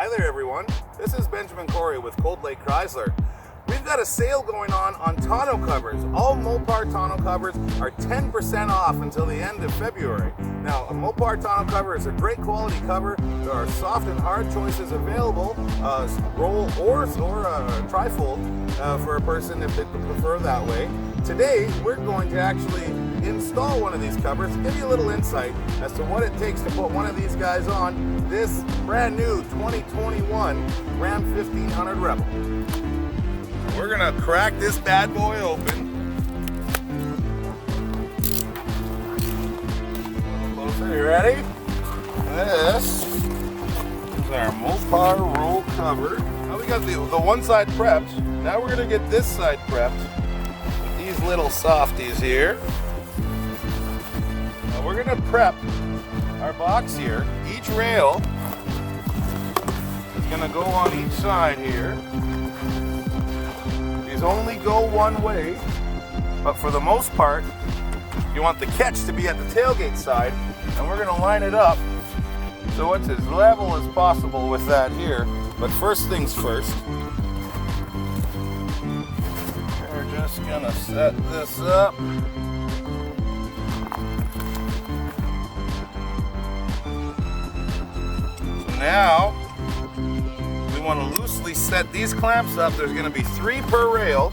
Hi there everyone, this is Benjamin Corey with Cold Lake Chrysler. We've got a sale going on tonneau covers. All Mopar tonneau covers are 10% off until the end of February. Now, a Mopar tonneau cover is a great quality cover. There are soft and hard choices available, roll or trifold for a person if they prefer that way. Today, we're going to actually install one of these covers, give you a little insight as to what it takes to put one of these guys on this brand new 2021 Ram 1500 Rebel. We're gonna crack this bad boy open. A little closer, you ready? This is our Mopar roll cover. Now we got the one side prepped. Now we're gonna get this side prepped with these little softies here. Now we're gonna prep our box here. Each rail is gonna go on each side here. These only go one way, but for the most part, you want the catch to be at the tailgate side, and we're gonna line it up so it's as level as possible with that here. But first things first, we're just gonna set this up. So now, we want to loosely set these clamps up. There's going to be 3 per rail.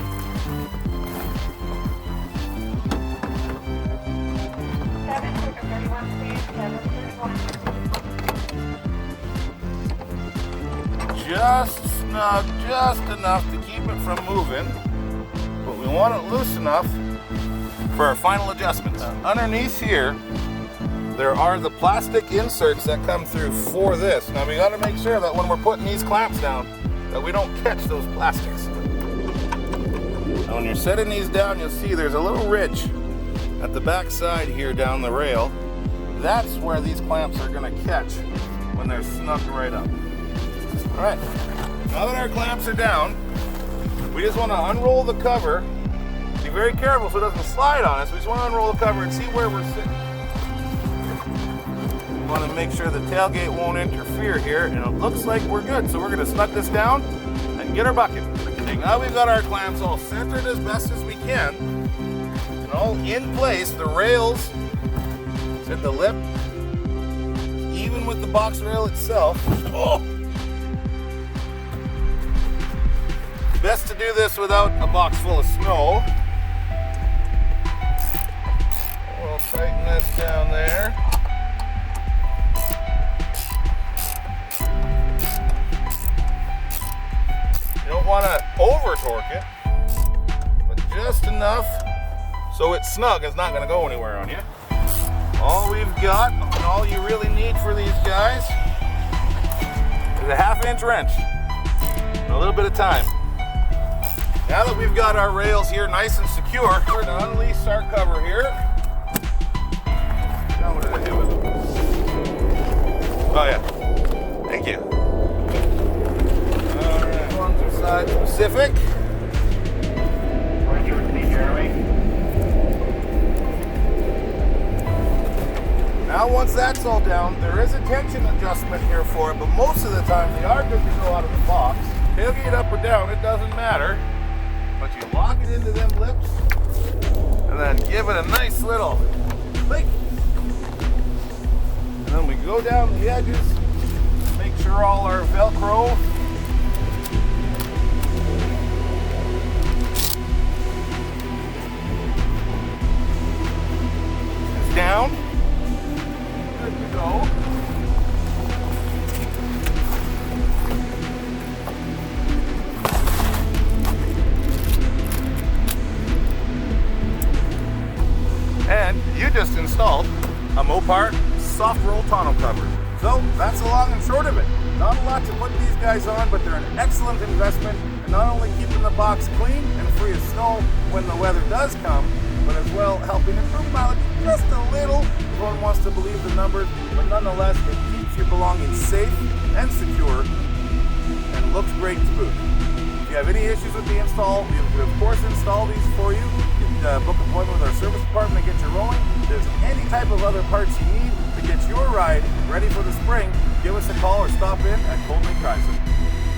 Just snug, just enough to keep it from moving, but we want it loose enough for our final adjustments. Underneath here, there are the plastic inserts that come through for this. Now we got to make sure that when we're putting these clamps down, that we don't catch those plastics. Now when you're setting these down, you'll see there's a little ridge at the back side here down the rail. That's where these clamps are going to catch when they're snugged right up. All right, now that our clamps are down, we just want to unroll the cover. Be very careful so it doesn't slide on us. We just want to unroll the cover and see where we're sitting. We want to make sure the tailgate won't interfere here, and it looks like we're good. So we're going to snug this down and get our bucket. Okay, now we've got our clamps all centered as best as we can, and all in place. The rails at the lip, even with the box rail itself. Oh! Best to do this without a box full of snow. We'll tighten this down there. You don't want to over torque it, but just enough so it's snug. It's not going to go anywhere on you. All we've got, and all you really need for these guys, is a 1/2-inch wrench and a little bit of time. Now that we've got our rails here nice and secure, we're going to unleash our cover here. Now what did I do with it? Oh yeah, thank you. Alright, ones are side specific. Now once that's all down, there is a tension adjustment here for it, but most of the time they are good to go out of the box. Tailgate up or down, it doesn't matter. But you lock it into them lips and then give it a nice little click. And then we go down the edges, make sure all our Velcro is down. Good to go. And you just installed a Mopar soft roll tonneau cover. So that's the long and short of it. Not a lot to put these guys on, but they're an excellent investment in not only keeping the box clean and free of snow when the weather does come, but as well helping improve mileage just a little. Everyone wants to believe the numbers, but nonetheless, it keeps your belongings safe and secure and looks great to boot. If you have any issues with the install, we of course install these for you. You can book an appointment with our service department and get you rolling. If there's any type of other parts you need to To get your ride ready for the spring, give us a call or stop in at Cold Lake Chrysler.